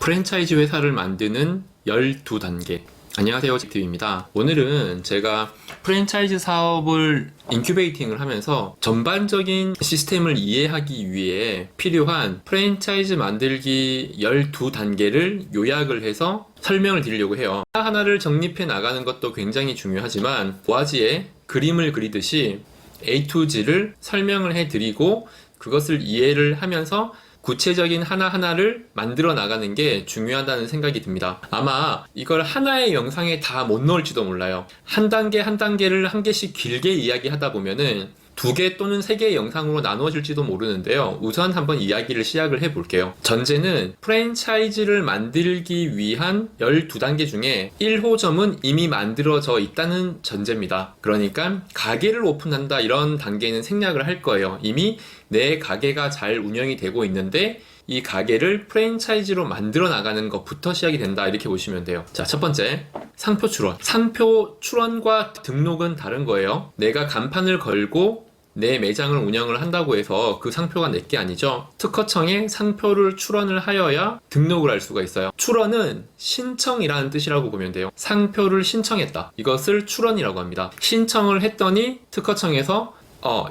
프랜차이즈 회사를 만드는 12단계. 안녕하세요, 잭TV입니다. 오늘은 제가 프랜차이즈 사업을 인큐베이팅을 하면서 전반적인 시스템을 이해하기 위해 필요한 프랜차이즈 만들기 12단계를 요약을 해서 설명을 드리려고 해요. 하나하나를 정립해 나가는 것도 굉장히 중요하지만 도화지에 그림을 그리듯이 A to G를 설명을 해드리고 그것을 이해를 하면서 구체적인 하나하나를 만들어 나가는 게 중요하다는 생각이 듭니다. 아마 이걸 하나의 영상에 다 못 넣을지도 몰라요. 한 단계 한 단계를 한 개씩 길게 이야기하다 보면은 2개 또는 3개의 영상으로 나누어질지도 모르는데요. 우선 한번 이야기를 시작을 해볼게요. 전제는 프랜차이즈를 만들기 위한 12단계 중에 1호점은 이미 만들어져 있다는 전제입니다. 그러니까 가게를 오픈한다 이런 단계는 생략을 할 거예요. 이미 내 가게가 잘 운영이 되고 있는데 이 가게를 프랜차이즈로 만들어 나가는 것부터 시작이 된다 이렇게 보시면 돼요. 자, 첫 번째 상표 출원. 상표 출원과 등록은 다른 거예요. 내가 간판을 걸고 내 매장을 운영을 한다고 해서 그 상표가 내게 아니죠. 특허청에 상표를 출원을 하여야 등록을 할 수가 있어요. 출원은 신청이라는 뜻이라고 보면 돼요. 상표를 신청했다. 이것을 출원이라고 합니다. 신청을 했더니 특허청에서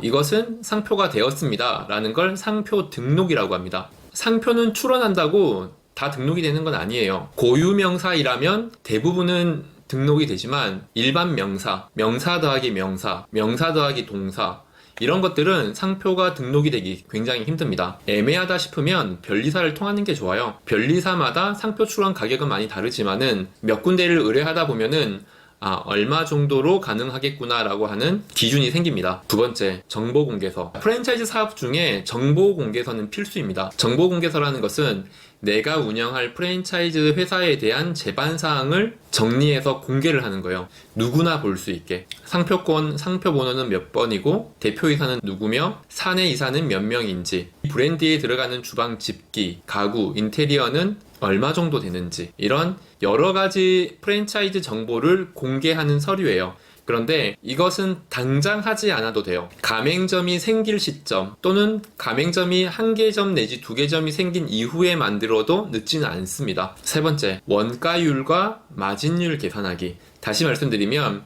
이것은 상표가 되었습니다 라는 걸 상표 등록이라고 합니다. 상표는 출원한다고 다 등록이 되는 건 아니에요. 고유명사이라면 대부분은 등록이 되지만 일반 명사, 명사 더하기 명사, 명사 더하기 동사 이런 것들은 상표가 등록이 되기 굉장히 힘듭니다. 애매하다 싶으면 변리사를 통하는 게 좋아요. 변리사마다 상표 출원 가격은 많이 다르지만은 몇 군데를 의뢰하다 보면은 얼마 정도로 가능하겠구나 라고 하는 기준이 생깁니다. 두 번째, 정보공개서. 프랜차이즈 사업 중에 정보공개서는 필수입니다. 정보공개서라는 것은 내가 운영할 프랜차이즈 회사에 대한 제반사항을 정리해서 공개를 하는 거예요. 누구나 볼 수 있게. 상표권, 상표번호는 몇 번이고 대표이사는 누구며 사내이사는 몇 명인지, 브랜드에 들어가는 주방 집기, 가구, 인테리어는 얼마 정도 되는지 이런 여러 가지 프랜차이즈 정보를 공개하는 서류예요. 그런데 이것은 당장 하지 않아도 돼요. 가맹점이 생길 시점 또는 가맹점이 1개점 내지 2개점이 생긴 이후에 만들어도 늦지는 않습니다. 세 번째, 원가율과 마진율 계산하기. 다시 말씀드리면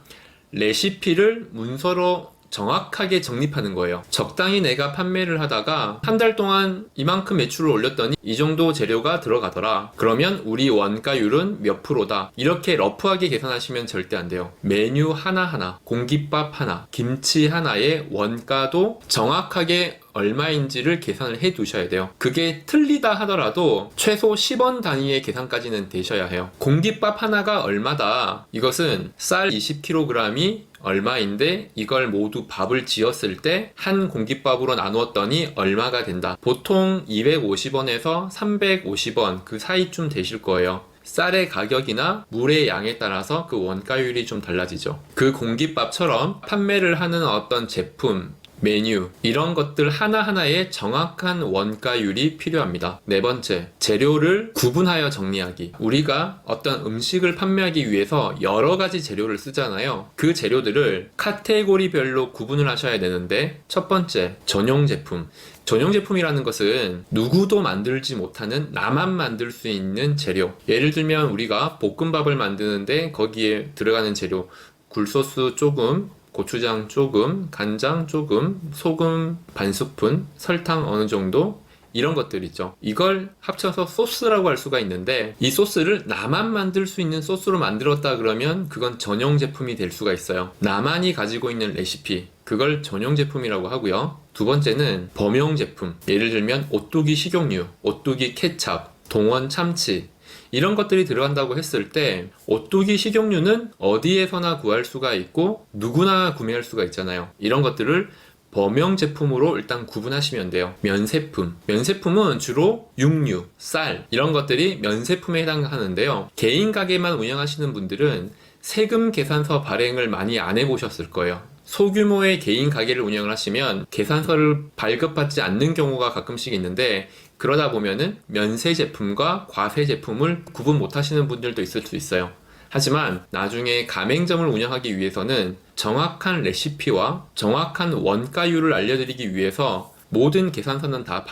레시피를 문서로 정확하게 정립하는 거예요. 적당히 내가 판매를 하다가 한 달 동안 이만큼 매출을 올렸더니 이 정도 재료가 들어가더라. 그러면 우리 원가율은 몇 프로다. 이렇게 러프하게 계산하시면 절대 안 돼요. 메뉴 하나하나, 공깃밥 하나, 김치 하나의 원가도 정확하게 얼마인지를 계산을 해 두셔야 돼요. 그게 틀리다 하더라도 최소 10원 단위의 계산까지는 되셔야 해요. 공깃밥 하나가 얼마다. 이것은 쌀 20kg이 얼마인데 이걸 모두 밥을 지었을 때 한 공깃밥으로 나누었더니 얼마가 된다. 보통 250원에서 350원 그 사이쯤 되실 거예요. 쌀의 가격이나 물의 양에 따라서 그 원가율이 좀 달라지죠. 그 공깃밥처럼 판매를 하는 어떤 제품, 메뉴 이런 것들 하나하나에 정확한 원가율이 필요합니다. 네 번째, 재료를 구분하여 정리하기. 우리가 어떤 음식을 판매하기 위해서 여러 가지 재료를 쓰잖아요. 그 재료들을 카테고리별로 구분을 하셔야 되는데 첫 번째, 전용 제품. 전용 제품이라는 것은 누구도 만들지 못하는 나만 만들 수 있는 재료. 예를 들면 우리가 볶음밥을 만드는데 거기에 들어가는 재료 굴소스 조금, 고추장 조금, 간장 조금, 소금 반 스푼, 설탕 어느 정도 이런 것들 있죠. 이걸 합쳐서 소스라고 할 수가 있는데 이 소스를 나만 만들 수 있는 소스로 만들었다 그러면 그건 전용 제품이 될 수가 있어요. 나만이 가지고 있는 레시피 그걸 전용 제품이라고 하고요. 두 번째는 범용 제품. 예를 들면 오뚜기 식용유, 오뚜기 케찹, 동원 참치 이런 것들이 들어간다고 했을 때 오뚜기 식용유는 어디에서나 구할 수가 있고 누구나 구매할 수가 있잖아요. 이런 것들을 범용 제품으로 일단 구분하시면 돼요. 면세품. 면세품은 주로 육류, 쌀 이런 것들이 면세품에 해당하는데요. 개인 가게만 운영하시는 분들은 세금 계산서 발행을 많이 안 해보셨을 거예요. 소규모의 개인 가게를 운영을 하시면 계산서를 발급받지 않는 경우가 가끔씩 있는데 그러다 보면은 면세 제품과 과세 제품을 구분 못 하시는 분들도 있을 수 있어요. 하지만 나중에 가맹점을 운영하기 위해서는 정확한 레시피와 정확한 원가율을 알려드리기 위해서 모든 계산서는 다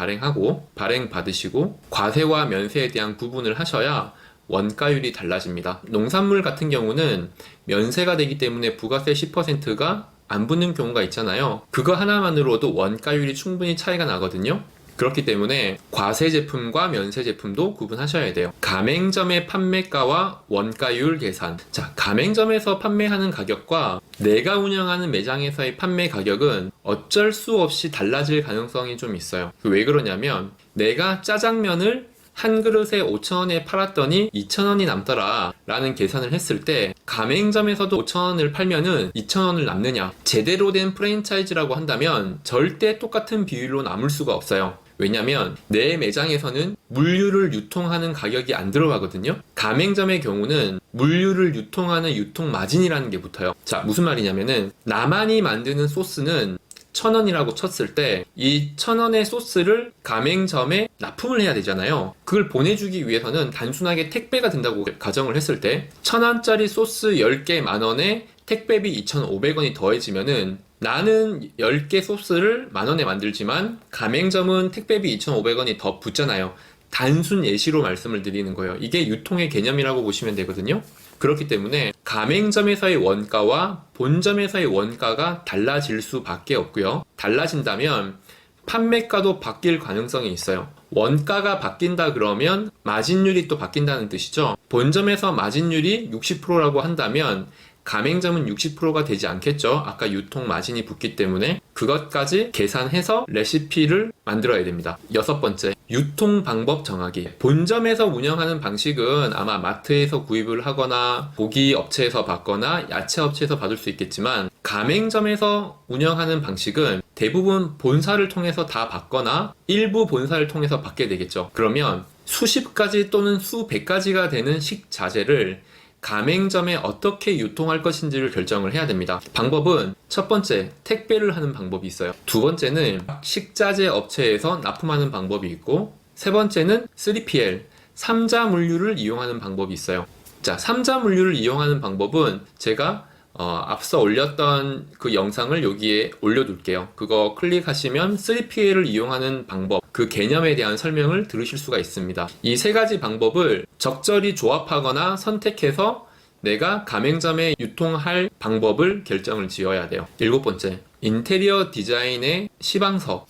발행받으시고 과세와 면세에 대한 구분을 하셔야 원가율이 달라집니다. 농산물 같은 경우는 면세가 되기 때문에 부가세 10%가 안 붙는 경우가 있잖아요. 그거 하나만으로도 원가율이 충분히 차이가 나거든요. 그렇기 때문에 과세 제품과 면세 제품도 구분하셔야 돼요. 가맹점의 판매가와 원가율 계산. 자, 가맹점에서 판매하는 가격과 내가 운영하는 매장에서의 판매 가격은 어쩔 수 없이 달라질 가능성이 좀 있어요. 왜 그러냐면 내가 짜장면을 한 그릇에 5,000원에 팔았더니 2,000원이 남더라 라는 계산을 했을 때 가맹점에서도 5,000원을 팔면은 2,000원을 남느냐? 제대로 된 프랜차이즈라고 한다면 절대 똑같은 비율로 남을 수가 없어요. 왜냐면 내 매장에서는 물류를 유통하는 가격이 안 들어가거든요. 가맹점의 경우는 물류를 유통하는 유통 마진이라는 게 붙어요. 자, 무슨 말이냐면은 나만이 만드는 소스는 1,000원이라고 쳤을 때 이 1,000원의 소스를 가맹점에 납품을 해야 되잖아요. 그걸 보내주기 위해서는 단순하게 택배가 든다고 가정을 했을 때 1,000원짜리 소스 10개 만원에 택배비 2,500원이 더해지면은 나는 10개 소스를 만원에 만들지만 가맹점은 택배비 2,500원이 더 붙잖아요. 단순 예시로 말씀을 드리는 거예요. 이게 유통의 개념이라고 보시면 되거든요. 그렇기 때문에 가맹점에서의 원가와 본점에서의 원가가 달라질 수밖에 없고요. 달라진다면 판매가도 바뀔 가능성이 있어요. 원가가 바뀐다 그러면 마진율이 또 바뀐다는 뜻이죠. 본점에서 마진율이 60%라고 한다면 가맹점은 60%가 되지 않겠죠. 아까 유통 마진이 붙기 때문에 그것까지 계산해서 레시피를 만들어야 됩니다. 6번째, 유통 방법 정하기. 본점에서 운영하는 방식은 아마 마트에서 구입을 하거나 고기 업체에서 받거나 야채 업체에서 받을 수 있겠지만 가맹점에서 운영하는 방식은 대부분 본사를 통해서 다 받거나 일부 본사를 통해서 받게 되겠죠. 그러면 수십 가지 또는 수백 가지가 되는 식자재를 가맹점에 어떻게 유통할 것인지를 결정을 해야 됩니다. 방법은 첫 번째, 택배를 하는 방법이 있어요. 두 번째는 식자재 업체에서 납품하는 방법이 있고, 세 번째는 3PL, 3자 물류를 이용하는 방법이 있어요. 자, 3자 물류를 이용하는 방법은 제가 앞서 올렸던 그 영상을 여기에 올려둘게요. 그거 클릭하시면 3PL을 이용하는 방법, 그 개념에 대한 설명을 들으실 수가 있습니다. 이 세 가지 방법을 적절히 조합하거나 선택해서 내가 가맹점에 유통할 방법을 결정을 지어야 돼요. 7번째, 인테리어 디자인의 시방서.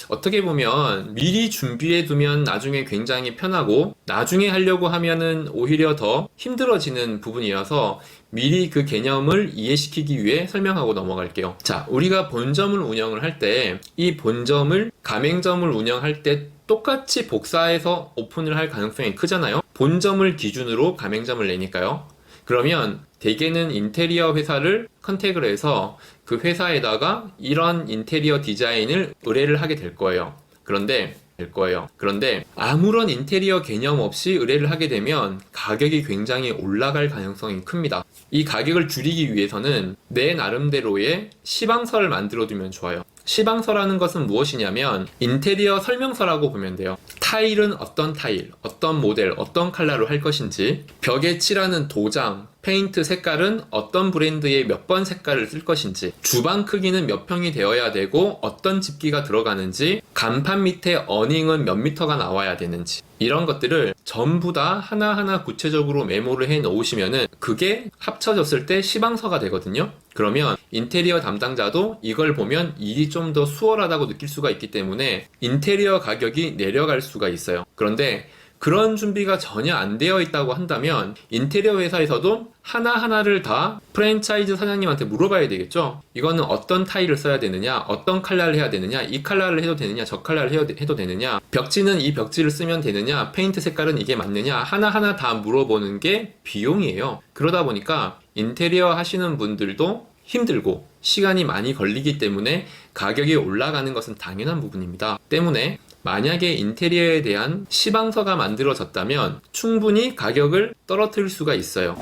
어떻게 보면 미리 준비해 두면 나중에 굉장히 편하고 나중에 하려고 하면은 오히려 더 힘들어지는 부분이어서 미리 그 개념을 이해시키기 위해 설명하고 넘어갈게요. 자, 우리가 본점을 운영을 할 때 이 본점을 가맹점을 운영할 때 똑같이 복사해서 오픈을 할 가능성이 크잖아요. 본점을 기준으로 가맹점을 내니까요. 그러면 대개는 인테리어 회사를 컨택을 해서 그 회사에다가 이런 인테리어 디자인을 의뢰를 하게 될 거예요. 그런데 아무런 인테리어 개념 없이 의뢰를 하게 되면 가격이 굉장히 올라갈 가능성이 큽니다. 이 가격을 줄이기 위해서는 내 나름대로의 시방서를 만들어 두면 좋아요. 시방서라는 것은 무엇이냐면 인테리어 설명서라고 보면 돼요. 타일은 어떤 타일, 어떤 모델, 어떤 컬러로 할 것인지, 벽에 칠하는 도장, 페인트 색깔은 어떤 브랜드의 몇 번 색깔을 쓸 것인지, 주방 크기는 몇 평이 되어야 되고 어떤 집기가 들어가는지, 간판 밑에 어닝은 몇 미터가 나와야 되는지, 이런 것들을 전부 다 하나하나 구체적으로 메모를 해 놓으시면은 그게 합쳐졌을 때 시방서가 되거든요. 그러면 인테리어 담당자도 이걸 보면 일이 좀 더 수월하다고 느낄 수가 있기 때문에 인테리어 가격이 내려갈 수가 있어요. 그런데 그런 준비가 전혀 안 되어 있다고 한다면 인테리어 회사에서도 하나하나를 다 프랜차이즈 사장님한테 물어봐야 되겠죠. 이거는 어떤 타일을 써야 되느냐, 어떤 컬러를 해야 되느냐, 이 컬러를 해도 되느냐, 저 컬러를 해도 되느냐, 벽지는 이 벽지를 쓰면 되느냐, 페인트 색깔은 이게 맞느냐, 하나하나 다 물어보는 게 비용이에요. 그러다 보니까 인테리어 하시는 분들도 힘들고 시간이 많이 걸리기 때문에 가격이 올라가는 것은 당연한 부분입니다. 때문에 만약에 인테리어에 대한 시방서가 만들어졌다면 충분히 가격을 떨어뜨릴 수가 있어요.